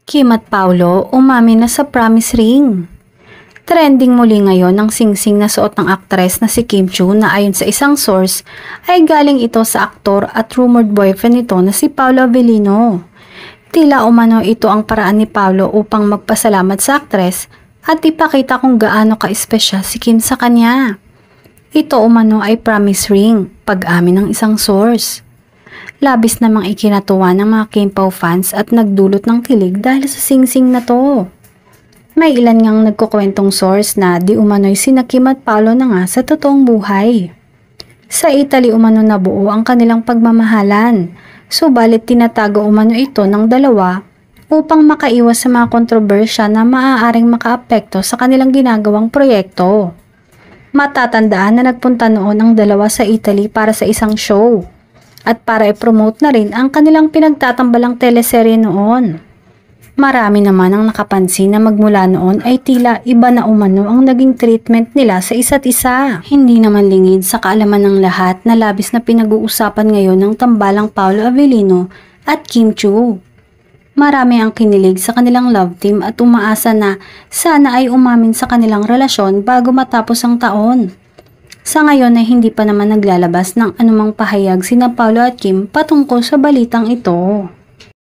Kim at Paolo umamin na sa promise ring. Trending muli ngayon ang singsing na suot ng aktres na si Kim Chiu na ayon sa isang source ay galing ito sa aktor at rumored boyfriend nito na si Paolo Avellino. Tila umano ito ang paraan ni Paolo upang magpasalamat sa aktres at ipakita kung gaano ka-espesyal si Kim sa kanya. Ito umano ay promise ring, pag-amin ng isang source. Labis namang ikinatuwa ng mga Kim Pao fans at nagdulot ng kilig dahil sa singsing na to. May ilan ngang nagkukwentong source na di umano'y sina Kim at Paolo na nga sa totoong buhay. Sa Italy umano nabuo ang kanilang pagmamahalan, subalit tinatago umano ito ng dalawa upang makaiwas sa mga kontrobersya na maaaring makaapekto sa kanilang ginagawang proyekto. Matatandaan na nagpunta noon ang dalawa sa Italy para sa isang show at para i-promote na rin ang kanilang pinagtatambalang teleserye noon. Marami naman ang nakapansin na magmula noon ay tila iba na umano ang naging treatment nila sa isa't isa. Hindi naman lingid sa kaalaman ng lahat na labis na pinag-uusapan ngayon ng tambalang Paolo Avellino at Kim Chiu. Marami ang kinilig sa kanilang love team at umaasa na sana ay umamin sa kanilang relasyon bago matapos ang taon. Sa ngayon ay hindi pa naman naglalabas ng anumang pahayag sina Paolo at Kim patungkol sa balitang ito.